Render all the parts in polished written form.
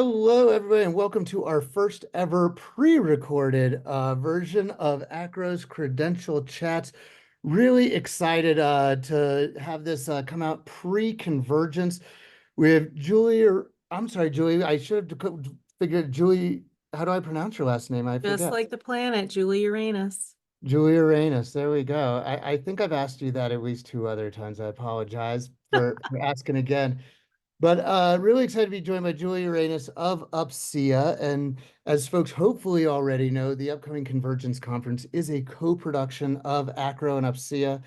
Hello, everybody, and welcome to our first ever pre-recorded version of AACRAO's Credential Chats. Really excited to have this come out pre-convergence with Julie, or I'm sorry, Julie, I should have figured Julie, how do I pronounce your last name? I Just forget. like the planet, Julie Uranus. Julie Uranis, there we go. I think I've asked you that at least two other times. I apologize for asking again. But really excited to be joined by Julie Uranis of UPCEA. And as folks hopefully already know, the upcoming Convergence Conference is a co-production of AACRAO and UPCEA.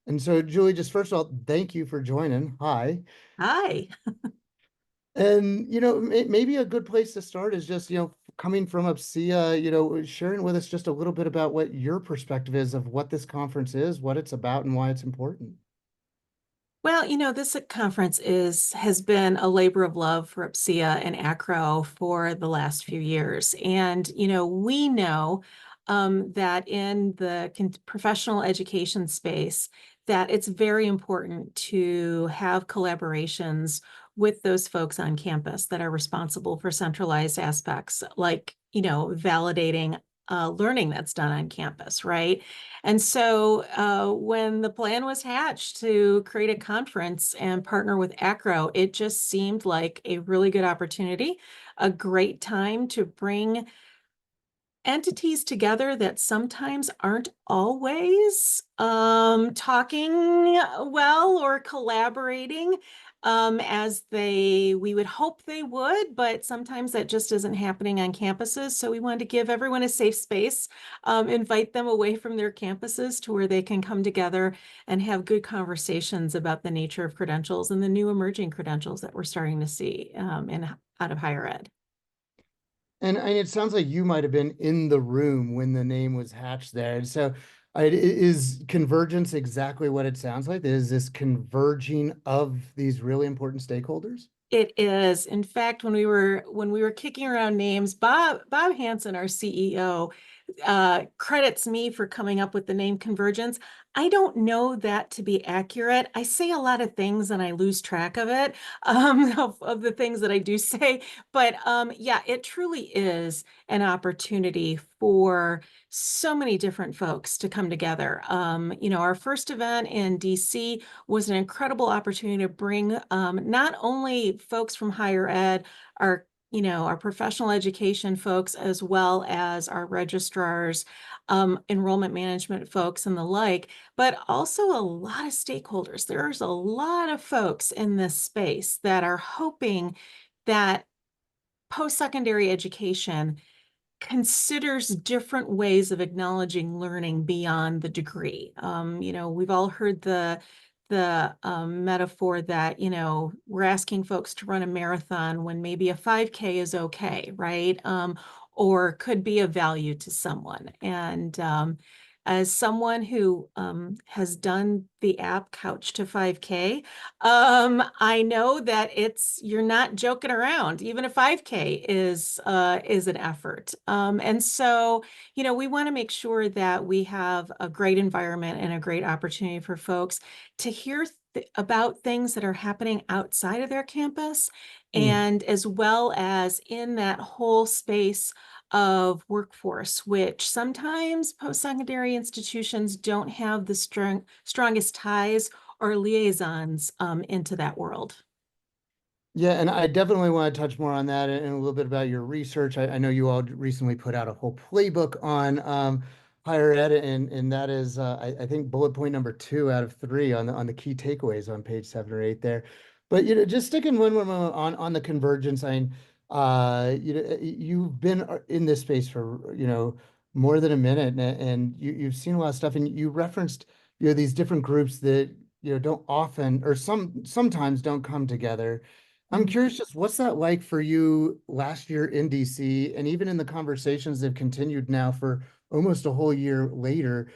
And so, Julie, just first of all, thank you for joining. Hi. Hi. And, maybe a good place to start is just, coming from UPCEA, sharing with us just a little bit about what your perspective is of what this conference is, what it's about, and why it's important. Well, this conference has been a labor of love for UPCEA and AACRAO for the last few years. And, we know that in the professional education space, that it's very important to have collaborations with those folks on campus that are responsible for centralized aspects like, validating learning that's done on campus, right? And so when the plan was hatched to create a conference and partner with AACRAO, it just seemed like a really good opportunity, a great time to bring entities together that sometimes aren't always talking well or collaborating as we would hope they would, but sometimes that just isn't happening on campuses. So we wanted to give everyone a safe space, invite them away from their campuses to where they can come together and have good conversations about the nature of credentials and the new emerging credentials that we're starting to see out of higher ed. And it sounds like you might have been in the room when the name was hatched there. And so is convergence exactly what it sounds like? Is this converging of these really important stakeholders? It is. In fact, when we were kicking around names, Bob Hansen, our CEO, credits me for coming up with the name Convergence. I don't know that to be accurate. I say a lot of things and I lose track of it, of the things that I do say. But yeah, it truly is an opportunity for so many different folks to come together. Our first event in DC was an incredible opportunity to bring not only folks from higher ed, our professional education folks, as well as our registrars, enrollment management folks, and the like, but also a lot of stakeholders. There's a lot of folks in this space that are hoping that post-secondary education considers different ways of acknowledging learning beyond the degree. We've all heard the metaphor that, we're asking folks to run a marathon when maybe a 5K is okay, right? Or could be of value to someone. And as someone who has done the app Couch to 5K, I know that you're not joking around. Even a 5K is an effort. And so, we want to make sure that we have a great environment and a great opportunity for folks to hear about things that are happening outside of their campus, Hmm. and as well as in that whole space of workforce, which sometimes post-secondary institutions don't have the strongest ties or liaisons into that world. Yeah, and I definitely want to touch more on that and a little bit about your research. I know you all recently put out a whole playbook on higher ed, and that is I think bullet point number 2 out of 3 on the key takeaways on page 7 or 8 there. But just sticking one more moment on the convergence. You've been in this space for more than a minute, and you've seen a lot of stuff, and you referenced these different groups that don't often or sometimes don't come together. I'm Mhm. curious, just what's that like for you last year in DC, and even in the conversations that have continued now for almost a whole year later?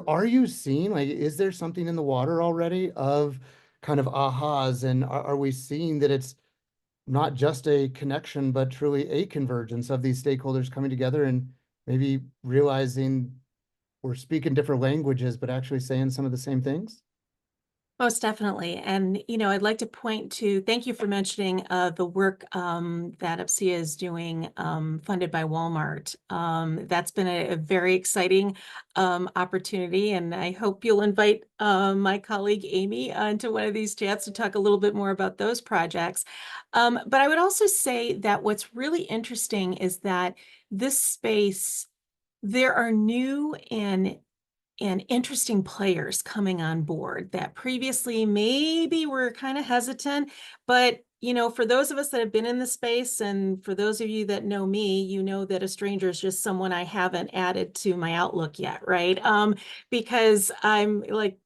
Are you seeing, like, is there something in the water already of kind of ahas, and are we seeing that it's not just a connection, but truly a convergence of these stakeholders coming together and maybe realizing we're speaking different languages, but actually saying some of the same things? Most definitely. And, I'd like to point to, thank you for mentioning the work that UPCEA is doing, funded by Walmart. That's been a very exciting opportunity, and I hope you'll invite my colleague Amy into one of these chats to talk a little bit more about those projects. But I would also say that what's really interesting is that this space, there are new and interesting players coming on board that previously maybe were kind of hesitant. But, for those of us that have been in the space, and for those of you that know me, you know that a stranger is just someone I haven't added to my Outlook yet, right? Because I'm like,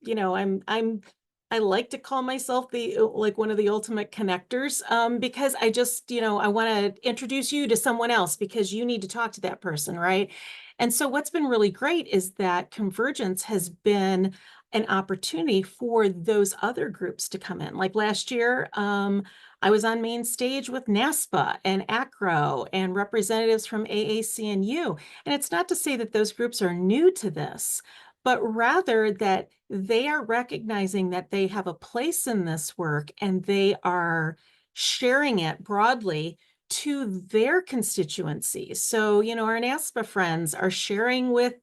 I like to call myself the like one of the ultimate connectors, because I just, I want to introduce you to someone else because you need to talk to that person, right? And so what's been really great is that Convergence has been an opportunity for those other groups to come in. Like last year, I was on main stage with NASPA and AACRAO and representatives from AACNU. And it's not to say that those groups are new to this, but rather that they are recognizing that they have a place in this work and they are sharing it broadly to their constituencies. So, our NASPA friends are sharing with,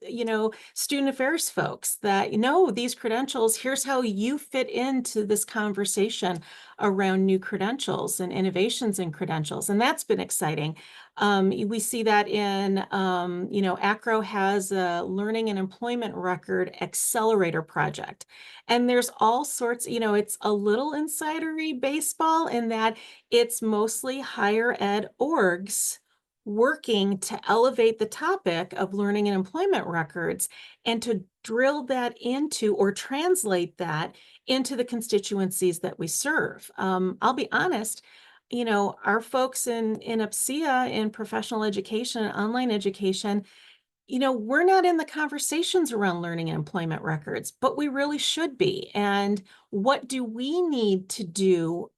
student affairs folks that, these credentials, here's how you fit into this conversation around new credentials and innovations in credentials. And that's been exciting. We see that in, AACRAO has a learning and employment record accelerator project. And there's all sorts, it's a little insidery baseball in that it's mostly higher ed orgs working to elevate the topic of learning and employment records and to drill that into or translate that into the constituencies that we serve. I'll be honest, our folks in UPCEA in professional education and online education, we're not in the conversations around learning and employment records, but we really should be. And what do we need to do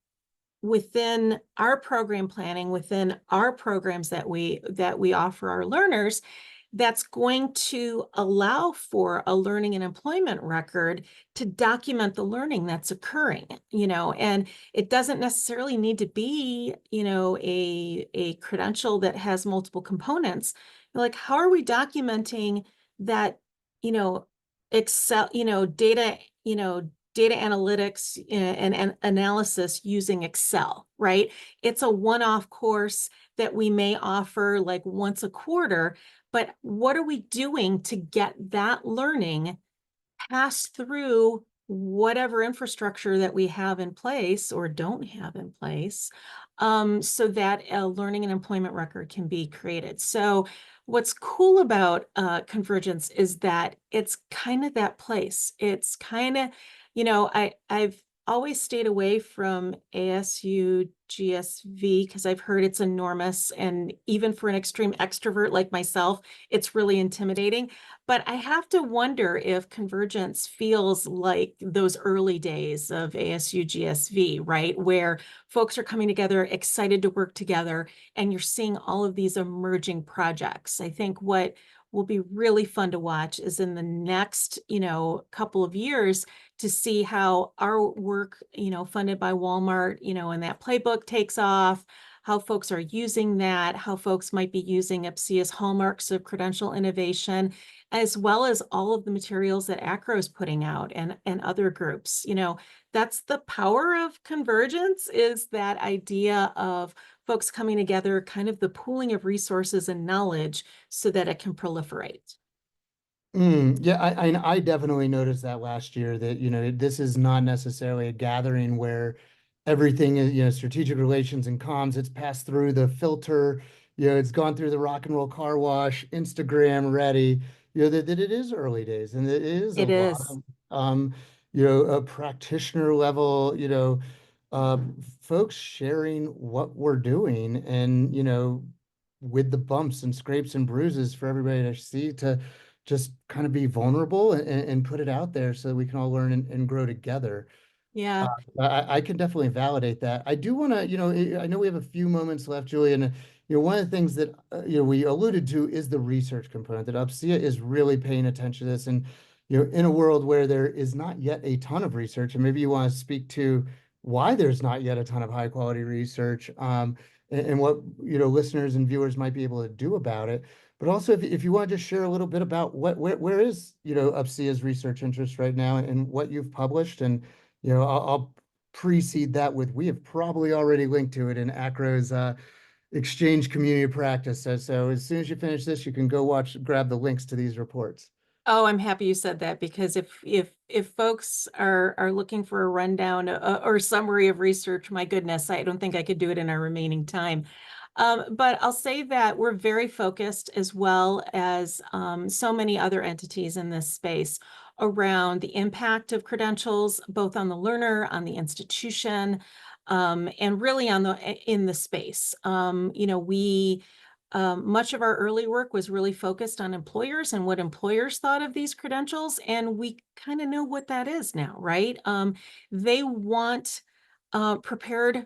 within our program planning, within our programs that we offer our learners, that's going to allow for a learning and employment record to document the learning that's occurring, and it doesn't necessarily need to be, a credential that has multiple components. Like, how are we documenting that, you know, Excel, data analytics and analysis using Excel, right? It's a one-off course that we may offer like once a quarter, but what are we doing to get that learning passed through whatever infrastructure that we have in place or don't have in place, so that a learning and employment record can be created? So what's cool about Convergence is that it's kind of that place. It's kind of, I've always stayed away from ASU GSV because I've heard it's enormous. And even for an extreme extrovert like myself, it's really intimidating. But I have to wonder if Convergence feels like those early days of ASU GSV, right? Where folks are coming together, excited to work together, and you're seeing all of these emerging projects. I think what will be really fun to watch is in the next, couple of years to see how our work, funded by Walmart, and that playbook takes off, how folks are using that, how folks might be using UPCEA's hallmarks of credential innovation, as well as all of the materials that AACRAO is putting out and other groups. That's the power of Convergence, is that idea of folks coming together, kind of the pooling of resources and knowledge so that it can proliferate. Yeah, I definitely noticed that last year that, this is not necessarily a gathering where everything is, strategic relations and comms, it's passed through the filter, it's gone through the rock and roll car wash, Instagram ready, that it is early days and it is a It lot is. of, a practitioner level, uh, folks sharing what we're doing and, with the bumps and scrapes and bruises for everybody to see, to just kind of be vulnerable and put it out there so that we can all learn and grow together. Uh, Yeah. I can definitely validate that. I do want to, I know we have a few moments left, Julie, and one of the things that we alluded to is the research component, that UPCEA is really paying attention to this, and in a world where there is not yet a ton of research, and maybe you want to speak to why there's not yet a ton of high quality research, and what, listeners and viewers might be able to do about it. But also, if you want to just share a little bit about where is, UPCEA's research interest right now and what you've published. And, I'll precede that with, we have probably already linked to it in AACRAO's Exchange Community Practice. So as soon as you finish this, you can go grab the links to these reports. Oh, I'm happy you said that, because if folks are looking for a rundown or summary of research, my goodness, I don't think I could do it in our remaining time. But I'll say that we're very focused, as well as so many other entities in this space, around the impact of credentials, both on the learner, on the institution, and really in the space. Much of our early work was really focused on employers and what employers thought of these credentials, and we kind of know what that is now, right? They want prepared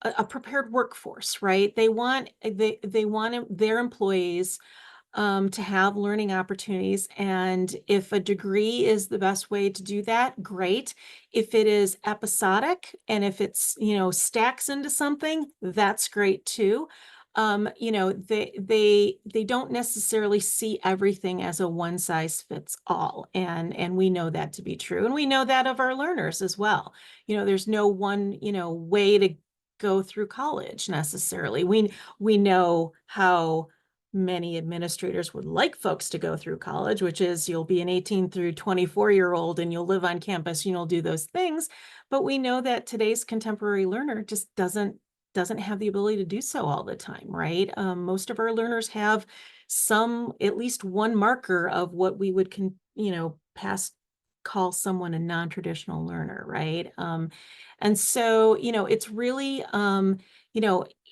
a prepared workforce, right? They want their employees to have learning opportunities. And if a degree is the best way to do that, great. If it is episodic and if it's, stacks into something, that's great too. They don't necessarily see everything as a one size fits all. And we know that to be true. And we know that of our learners as well. There's no one, way to go through college necessarily. We know how many administrators would like folks to go through college, which is you'll be an 18 through 24-year-old and you'll live on campus and you'll do those things. But we know that today's contemporary learner just doesn't have the ability to do so all the time, right? Most of our learners have at least one marker of what we would call someone a non-traditional learner, right? And so, it's really,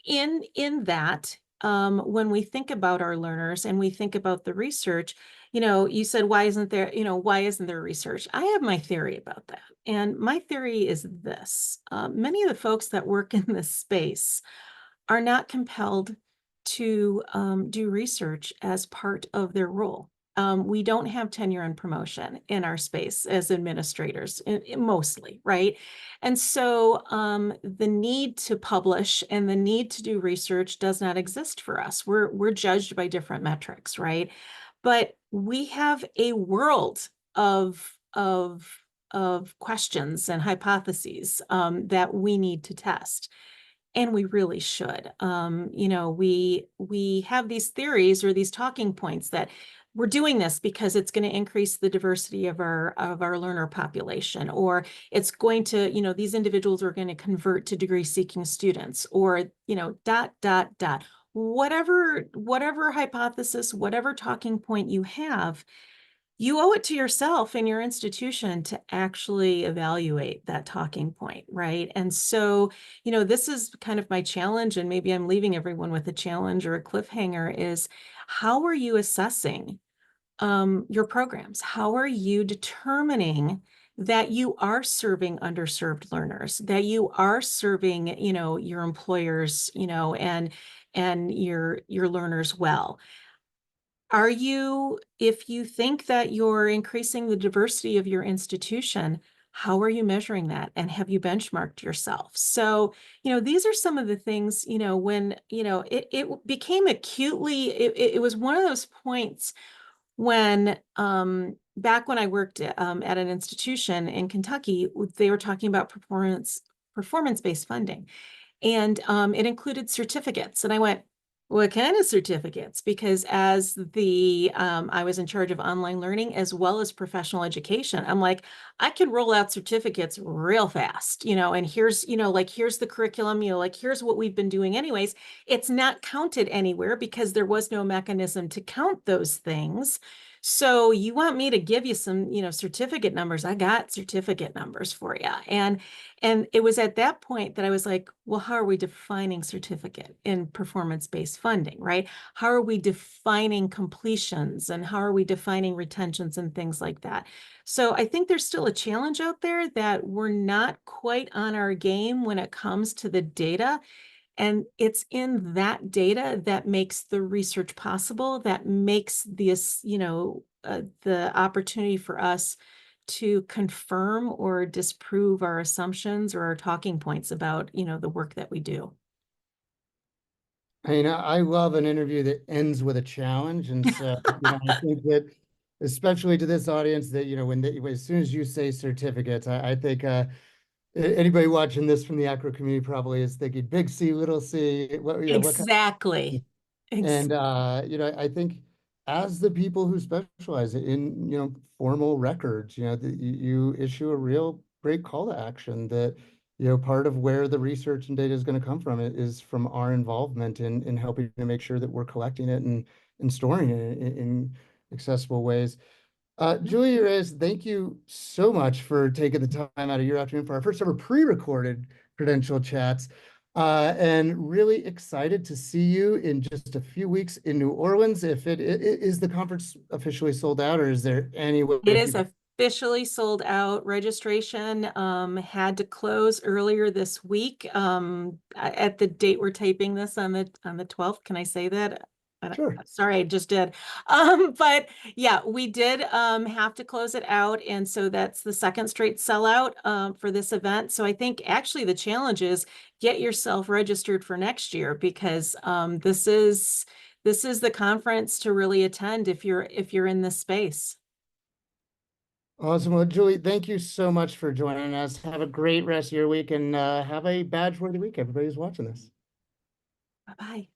in that, when we think about our learners and we think about the research, you said, why isn't there research? I have my theory about that. And my theory is this: many of the folks that work in this space are not compelled to do research as part of their role. We don't have tenure and promotion in our space as administrators, mostly, right? And so the need to publish and the need to do research does not exist for us. We're judged by different metrics, right? But we have a world of questions and hypotheses that we need to test. And we really should. We have these theories or these talking points that we're doing this because it's going to increase the diversity of our learner population, or it's going to, these individuals are going to convert to degree-seeking students, or, dot, dot, dot. Whatever hypothesis, whatever talking point you have, you owe it to yourself and your institution to actually evaluate that talking point, right? And so, this is kind of my challenge, and maybe I'm leaving everyone with a challenge or a cliffhanger, is how are you assessing your programs? How are you determining that you are serving underserved learners, that you are serving, your employers, and your learners well? If you think that you're increasing the diversity of your institution, how are you measuring that? And have you benchmarked yourself? So, these are some of the things, when, it became it was one of those points when, back when I worked at an institution in Kentucky, they were talking about performance-based funding. And it included certificates. And I went, what kind of certificates? Because as I was in charge of online learning as well as professional education, I'm like, I can roll out certificates real fast, and here's, here's the curriculum, here's what we've been doing anyways. It's not counted anywhere because there was no mechanism to count those things. So you want me to give you some, certificate numbers? I got certificate numbers for you. And it was at that point that I was like, well, how are we defining certificate in performance-based funding, right? How are we defining completions, and how are we defining retentions and things like that? So I think there's still a challenge out there that we're not quite on our game when it comes to the data. And it's in that data that makes the research possible, that makes this, the opportunity for us to confirm or disprove our assumptions or our talking points about, the work that we do. I love an interview that ends with a challenge. And so, I think that especially to this audience that, as soon as you say certificates, I think anybody watching this from the AACRAO community probably is thinking big C, little c, what kind Exactly. of, and I think as the people who specialize in, formal records, you issue a real great call to action that, part of where the research and data is going to come from is from our involvement in helping to make sure that we're collecting it and storing it in accessible ways. Julie Uranie, thank you so much for taking the time out of your afternoon for our first ever pre-recorded Credential Chats. And really excited to see you in just a few weeks in New Orleans. If is the conference officially sold out, or is there any way It is people? officially sold out. Registration had to close earlier this week. At the date we're taping this on the 12th. Can I say that? Sure. Sorry, I just did. But yeah, we did have to close it out, and so that's the second straight sellout for this event. So I think actually the challenge is get yourself registered for next year, because this is the conference to really attend if you're in this space. Awesome. Well, Julie, thank you so much for joining us. Have a great rest of your week, and have a badge-worthy week, everybody who's watching this. Bye-bye.